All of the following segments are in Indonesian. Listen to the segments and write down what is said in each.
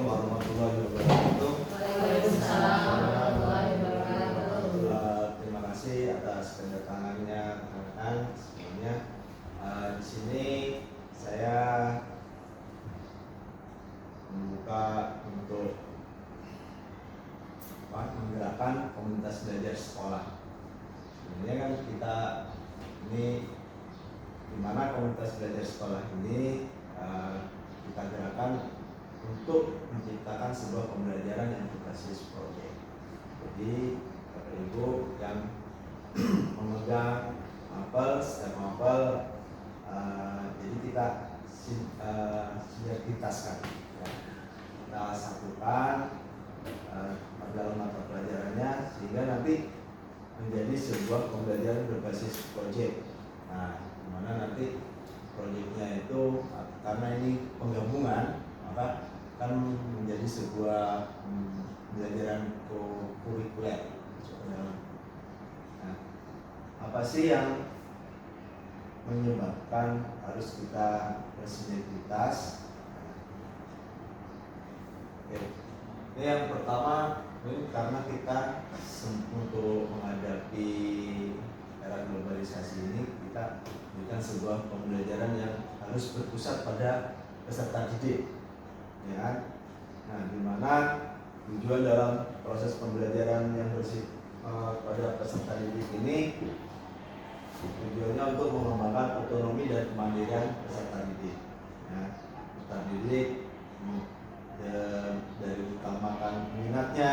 Assalamualaikum warahmatullahi wabarakatuh. Waalaikumsalam warahmatullahi wabarakatuh. Terima kasih atas kedatangannya rekan-rekan semuanya. Di sini saya membuka untuk menggerakkan komunitas belajar sekolah. Sebenarnya kan kita ini dimana komunitas belajar sekolah ini kita gerakan untuk menciptakan sebuah pembelajaran yang berbasis proyek. Jadi Bapak Ibu yang memegang mapel, setiap mapel, jadi kita sinergitaskan, ya. Kita satukan dalam mata pelajarannya sehingga nanti menjadi sebuah pembelajaran berbasis proyek. Nah, dimana nanti proyeknya itu karena ini penggabungan, maka kan menjadi sebuah pembelajaran kurikuler. Nah, apa sih yang menyebabkan harus kita bersinergitas? Oke. Ini yang pertama, ini karena kita untuk menghadapi era globalisasi ini, kita berikan sebuah pembelajaran yang harus berpusat pada peserta didik, ya kan? Nah, di mana tujuan dalam proses pembelajaran yang pada peserta didik ini tujuannya untuk mengembangkan otonomi dan kemandirian peserta didik. Ya, peserta didik dari utamakan minatnya,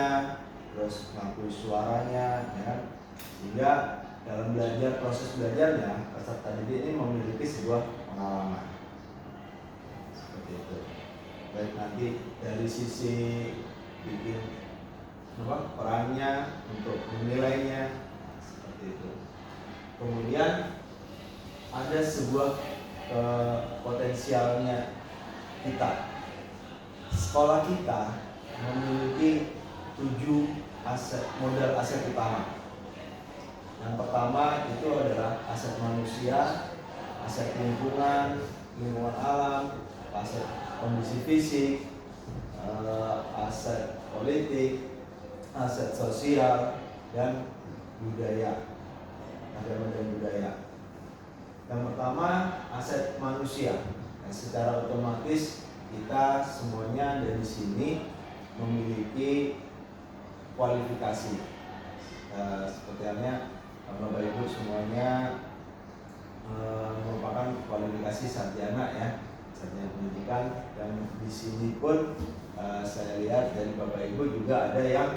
terus mengakui suaranya, ya kan? Sehingga dalam proses belajarnya peserta didik ini memiliki sebuah pengalaman seperti itu. Baik nanti dari sisi bikin perannya untuk menilainya seperti itu. Kemudian ada sebuah potensialnya kita. Sekolah kita memiliki 7 modal aset utama. Yang pertama itu adalah aset manusia, aset lingkungan alam, aset kondisi fisik, aset politik, aset sosial, dan budaya, agama dan budaya. Yang pertama aset manusia. Nah, secara otomatis kita semuanya dari sini memiliki kualifikasi. Seperti halnya Bapak Ibu semuanya merupakan kualifikasi sarjana, ya, sarjana pendidikan, dan di sini pun saya lihat dari Bapak Ibu juga ada yang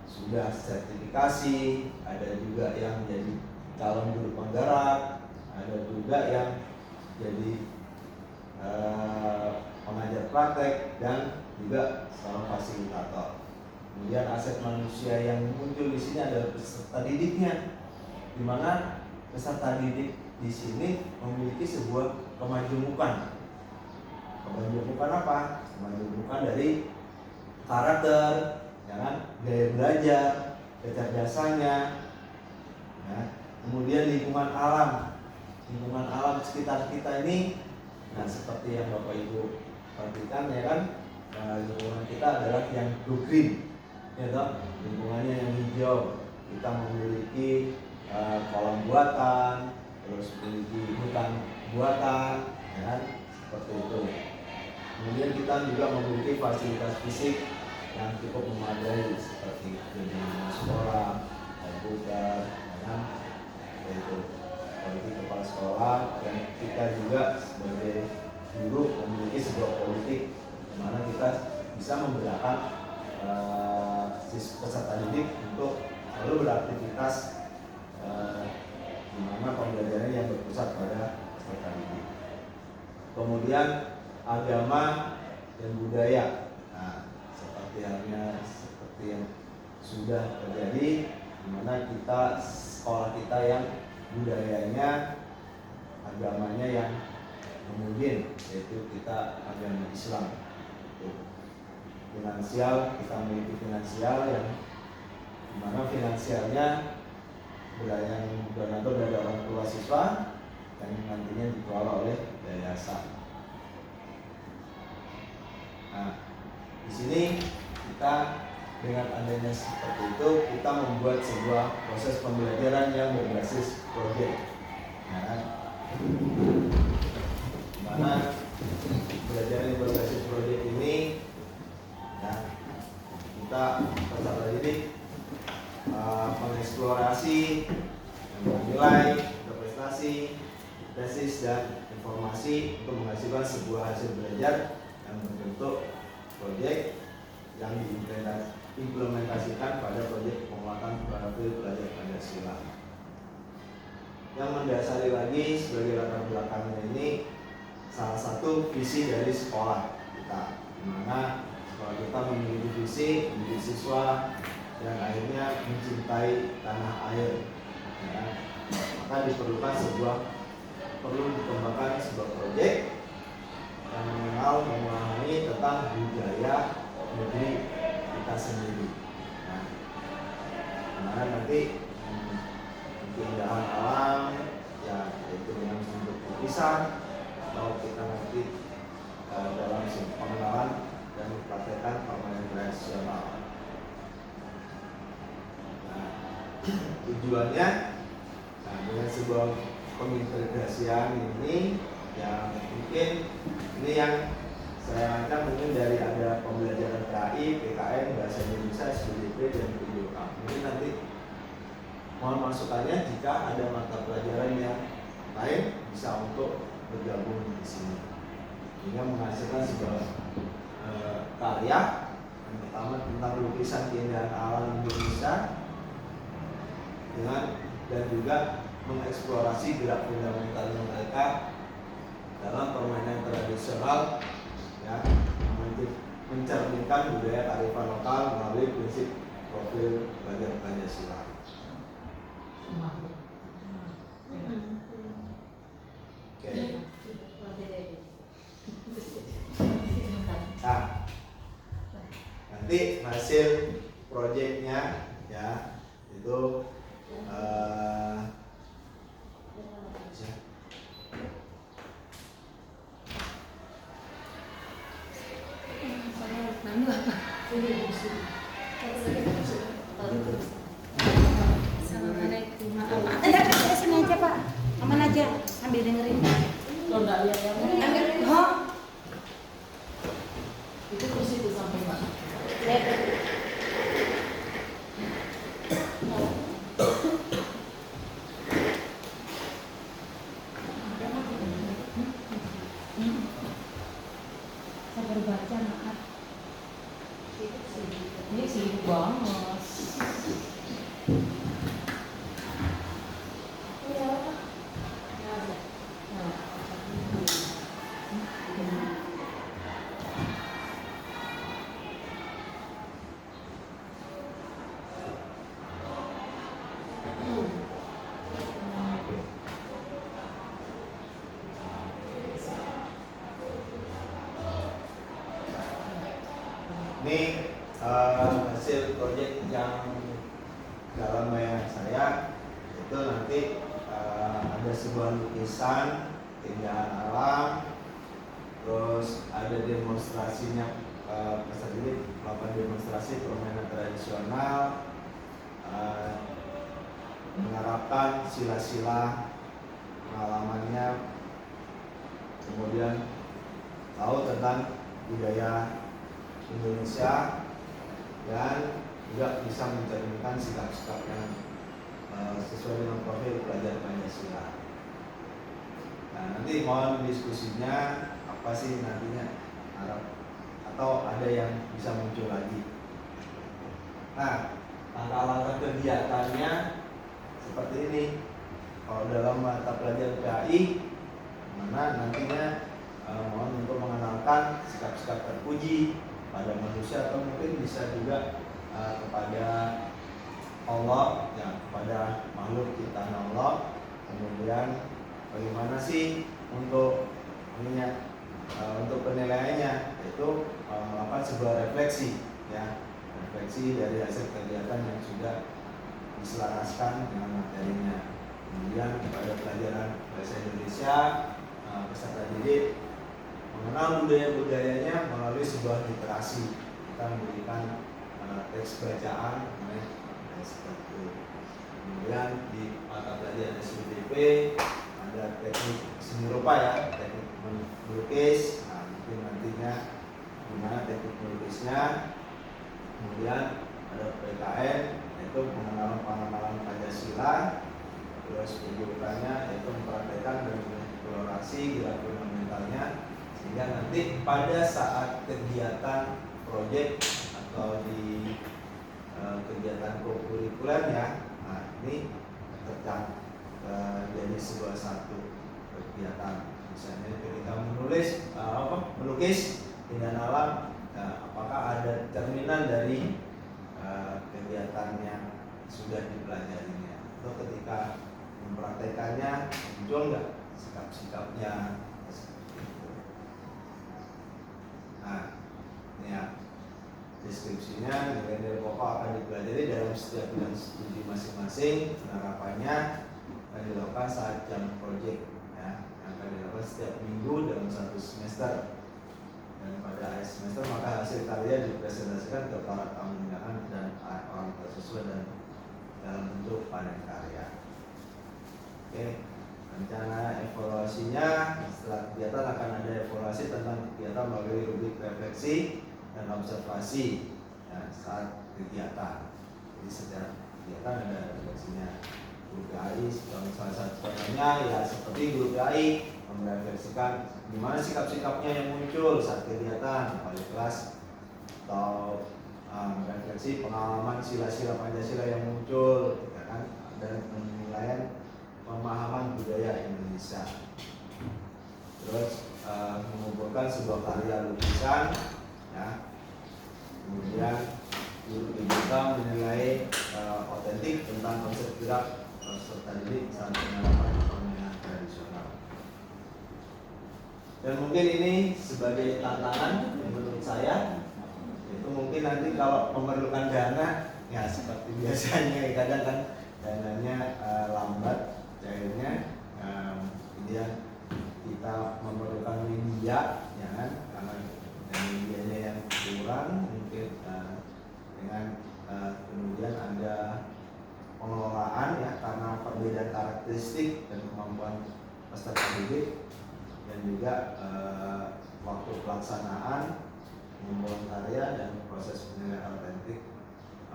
sudah sertifikasi, ada juga yang jadi calon guru penggerak, ada juga yang jadi pengajar praktek, dan juga seorang fasilitator. Kemudian aset manusia yang muncul di sini adalah peserta didiknya, di mana peserta didik di sini memiliki sebuah kemajemukan. Kemajemukan apa? Kemajemukan dari karakter, ya kan? Gaya belajar, kecerdasannya, ya. Kemudian lingkungan alam sekitar kita ini. Nah, seperti yang Bapak Ibu perhatikan, ya kan, lingkungan kita adalah yang go green, ya toh? Lingkungannya yang hijau. Kita memiliki kolam buatan, terus memiliki hutan buatan, ya kan? Seperti itu. Kemudian kita juga memiliki fasilitas fisik yang cukup memadai seperti gedung sekolah, komputer, ya kan? Seperti itu. Politik kepala sekolah, dan kita juga sebagai guru memiliki sebuah politik di mana kita bisa menggerakkan peserta didik untuk selalu beraktivitas di mana pembelajaran yang berpusat pada peserta didik. Kemudian agama dan budaya. Nah, seperti yang sudah terjadi, di mana kita sekolah kita yang budayanya, agamanya yang homogen, yaitu kita agama Islam. Finansial, kita memiliki finansial yang dimana finansialnya yang donatur dari orang tua siswa yang nantinya dikelola oleh yayasan. Nah, di sini kita dengan adanya seperti itu kita membuat sebuah proses pembelajaran yang berbasis proyek, ya kan? Dimana belajar yang berbasis proyek ini, ya, kita peserta didik mengeksplorasi, menilai prestasi, tesis dan informasi untuk menghasilkan sebuah hasil belajar yang berbentuk proyek yang diimplementasikan pada proyek penguatan profil pelajar Pancasila. Yang mendasari lagi sebagai latar belakangnya ini salah satu visi dari sekolah kita, di mana sekolah kita memiliki visi menjadi siswa dan akhirnya mencintai tanah air, ya. Maka perlu dikembangkan sebuah proyek yang mengenal memahami tentang budaya negeri kita sendiri. Nah, dimana nanti keindahan alam, ya, itu yang bentuk lukisan, atau kita nanti dalam pengenalan dan mempraktekkan permainan tradisional. Nah, tujuannya, dengan sebuah pengintegrasian ini, ya mungkin ini yang saya rancang mungkin dari ada pembelajaran KI, PKN, Bahasa Indonesia, SBDP, dan PIDOK. Mungkin nanti mohon masukannya jika ada mata pelajaran yang lain bisa untuk bergabung di sini, sehingga menghasilkan sebuah karya yang pertama tentang lukisan keindahan alam Indonesia dan juga mengeksplorasi gerak fundamental mereka dalam permainan tradisional, ya, mencerminkan budaya kearifan lokal melalui prinsip profil pelajar Pancasila. Oke. Nah, nanti hasil proyeknya, ya, itu Assalamualaikum. Maaf. Sini aja Pak. Aman aja sambil dengerin. Lo nggak lihat yang ini? Oh. Itu kursi itu sampai Pak. Saya baru baca, maaf. Ini sibuk banget. Ini hasil proyek yang dalam bayangan saya itu nanti ada sebuah lukisan keindahan alam, terus ada demonstrasinya, peserta didik melakukan demonstrasi permainan tradisional, menerapkan sila-sila pengalamannya, kemudian tahu tentang budaya Indonesia dan juga bisa mencerminkan sikap-sikap yang sesuai dengan profil pelajar Pancasila. Nah, nanti mohon diskusinya apa sih nantinya harap atau ada yang bisa muncul lagi. Nah, langkah-langkah kegiatannya seperti ini. Kalau dalam mata pelajaran PAI, mana nantinya mohon untuk mengenalkan sikap-sikap terpuji pada manusia atau mungkin bisa juga kepada Allah, ya, kepada makhluk ciptaan Allah. Kemudian bagaimana sih untuk untuk penilaiannya, yaitu melakukan sebuah refleksi, ya, refleksi dari hasil kegiatan yang sudah diselaraskan dengan materinya. Kemudian pada pelajaran bahasa Indonesia, peserta didik mengenal budaya-budayanya melalui sebuah literasi, kita memberikan teks bacaan seperti itu. Kemudian di mata pelajaran SBDP ada teknik seni rupa ya, teknik melukis. Nah, mungkin nantinya gimana teknik melukisnya. Kemudian ada PKN, yaitu pengenalan Pancasila. Terus penjurukannya yaitu mempraktekkan dan mengeksplorasi gerak fundamentalnya, sehingga nanti pada saat kegiatan proyek atau di kegiatan kurikuler ya, nah ini jadi sebuah satu kegiatan. Misalnya ketika melukis keindahan alam, apakah ada cerminan dari kegiatan yang sudah dipelajarinya, atau ketika mempraktekannya muncul nggak sikap-sikapnya seperti itu. Nah, ini ya deskripsinya, nilai-nilai pokok akan dipelajari dalam setiap bidang studi masing-masing. Penerapannya akan dilakukan saat jam proyek ya, yang akan dilakukan setiap minggu dalam satu semester. Dan pada akhir semester maka hasil karya dipresentasikan ke para tamu undangan dan orang tersiswa dan dalam bentuk panen karya. Oke, rencana evaluasinya setelah kegiatan akan ada evaluasi tentang kegiatan melalui rubrik refleksi dan observasi ya, saat kegiatan. Jadi setiap kegiatan ada refleksinya. Grup GAI salah satu contohnya ya seperti grup GAI merefleksikan gimana sikap-sikapnya yang muncul saat kegiatan wali kelas, atau merefleksi pengalaman sila-sila Pancasila yang muncul ya kan, dan penilaian pemahaman budaya Indonesia. Terus mengumpulkan sebuah karya lukisan ya. Kemudian guru kita menilai otentik tentang konsep gerak peserta didik saat penerapan permainan tradisional. Dan mungkin ini sebagai tantangan menurut saya, itu mungkin nanti kalau memerlukan dana ya seperti biasanya kadang kan dananya lambat cairnya, kemudian kita memerlukan media ya kan, karena medianya yang kurang mungkin dengan kemudian ada pengelolaan ya karena perbedaan karakteristik dan kemampuan peserta didik, dan juga waktu pelaksanaan, pengumpulan karya dan proses penilaian autentik.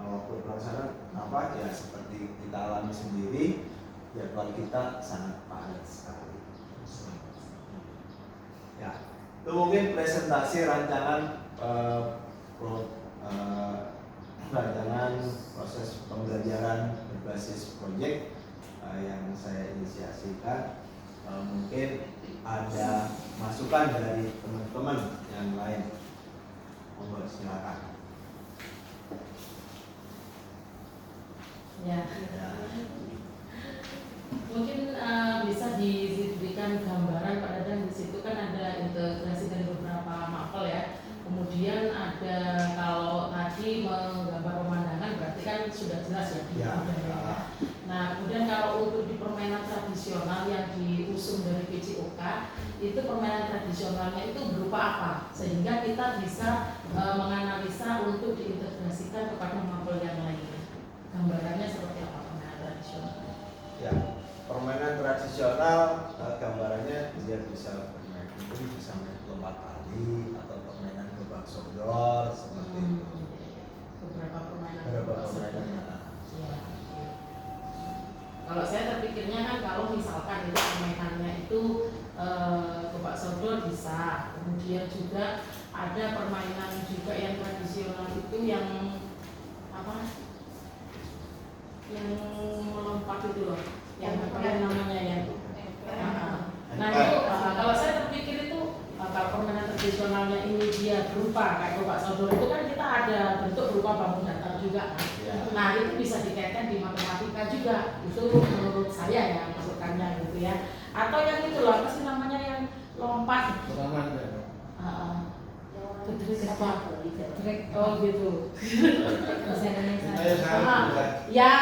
Waktu pelaksanaan apa ya seperti kita alami sendiri, jadwal kita sangat padat sekali. Ya, itu mungkin presentasi rancangan rancangan proses pembelajaran berbasis proyek yang saya inisiasikan. Mungkin ada masukan dari teman-teman yang lain, monggo silakan. Ya. Mungkin bisa diberikan gambaran Pak Dadan, di situ kan ada integrasi dari beberapa mapel ya. Kemudian ada kalau tadi menggambar pemandangan berarti kan sudah jelas ya. Nah, kemudian kalau untuk di permainan tradisional yang diusung dari PCOK, itu permainan tradisionalnya itu berupa apa? Sehingga kita bisa menganalisa untuk diintegrasikan kepada mapel yang lainnya. Gambarannya seperti apa permainan tradisional? Ya, permainan tradisional gambarannya dia bisa bermain, mungkin bisa main lompat tali atau permainan gebak sodor seperti itu. Beberapa permainan. Ya. Kalau saya terpikirnya kan kalau misalkan itu permainannya itu gebak sodor bisa, kemudian juga ada permainan juga yang tradisional itu yang apa? Yang melompat itu loh, yang apa namanya ya? Nah itu kalau saya terpikir itu kalau permainan tradisionalnya ini dia berupa kayak gebak sodor itu kan kita ada bentuk berupa bambu datar juga kan. Nah itu bisa dikaitkan di matematika juga, itu menurut saya ya masukannya gitu ya. Atau yang itu loh, apa sih namanya yang lompat? Gedrek apa? Gedrek, oh gitu. Ya,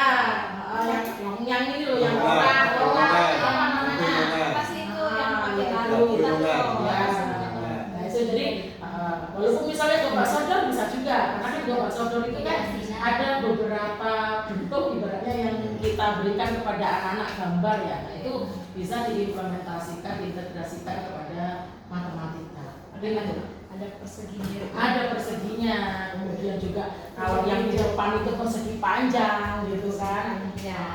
yang ini loh, yang orang apa namanya? Apa sih itu yang pakai lalu? Ya, nah itu jadi walaupun misalnya gebak sodor bisa juga juga, karena kan gobak sodor itu kan ada beberapa bentuk ibaratnya yang kita berikan kepada anak-anak gambar ya. Nah, itu bisa diimplementasikan, diintegrasikan kepada matematika. Ada perseginya. Ada perseginya, kemudian juga kalau yang di depan itu persegi panjang gitu kan. Ya.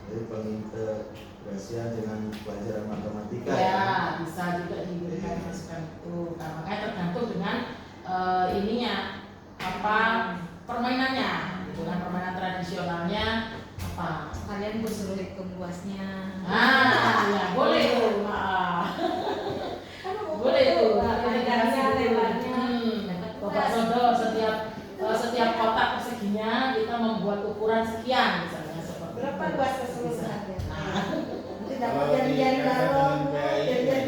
Jadi pengintegrasian dengan pelajaran matematika Ya, bisa juga diberikan masukan itu. Nah, makanya tergantung dengan ininya apa permainannya, gitu kan, permainan tradisionalnya apa. Kalian disuruh hitung luasnya. Ya boleh tuh. Boleh tuh. Lebarnya, lebarnya. Bapak Sodor setiap kotak perseginya kita membuat ukuran sekian misalnya seperti Berapa itu. luas keseluruhannya? Tidak jari-jari balon, jari-jari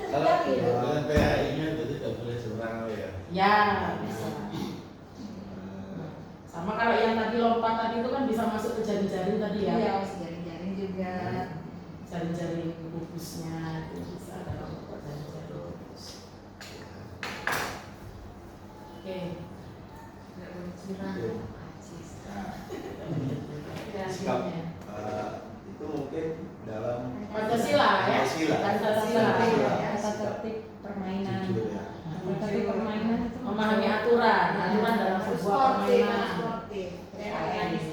Kalau dengan PHI-nya berarti tidak boleh sembarangan ya. Ya, bisa. Sama kalau yang tadi lompat tadi itu kan bisa masuk ke jari-jari tadi ya. Iya, jari-jari juga. Jari-jari kubusnya itu bisa dalam lompat jari-jari. Oke. Nggak boleh curang. Ajis. Nah, sikap itu mungkin dalam Pancasila ya. Pancasila. Tata tertib permainan. jujur ya. Tata tertib permainan itu Memahami aturan dalam sebuah permainan. Pancasila.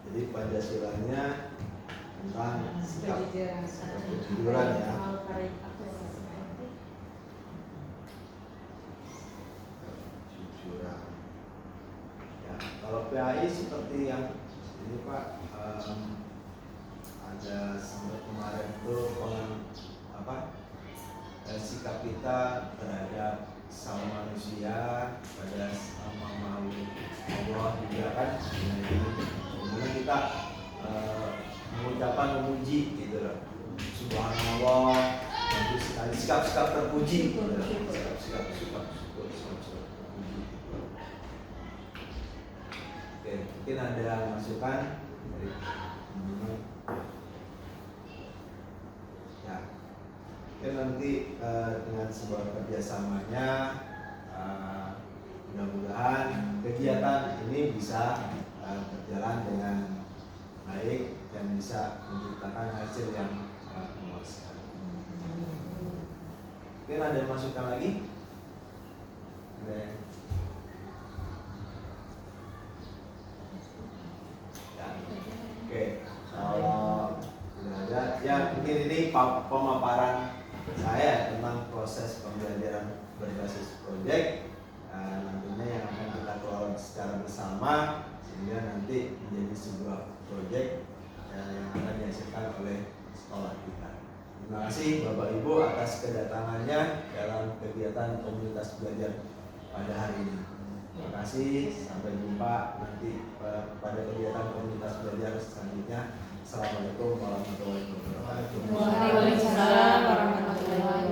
Jadi Pancasilanya tentang sikap kejujuran ya. Kejujuran. Ya, kalau PAI seperti yang ini Pak, ada sampai kemarin itu sikap kita terhadap sama manusia, pada sama makhluk Allah juga kan. Kemudian kita mengucapkan memuji gitu loh, Subhanallah, nanti sekali sikap-sikap terpuji gitu loh. Sikap-sikap terpuji. Oke, mungkin ada masukan dari teman-teman. Ya, oke, nanti dengan sebuah kerjasamanya mudah-mudahan kegiatan ini bisa berjalan dengan baik dan bisa menciptakan hasil yang memuaskan. Mungkin ada masukan lagi? Ada yang oke, kalau tidak ada, ya mungkin ini pemaparan saya tentang proses pembelajaran berbasis proyek. Nantinya yang akan kita kelola secara bersama sehingga nanti menjadi sebuah proyek yang akan dihasilkan oleh sekolah kita. Terima kasih Bapak Ibu atas kedatangannya dalam kegiatan komunitas belajar pada hari ini. Terima kasih, sampai jumpa nanti pada kegiatan komunitas belajar selanjutnya. Assalamualaikum warahmatullahi wabarakatuh. Waalaikumsalam warahmatullahi wabarakatuh.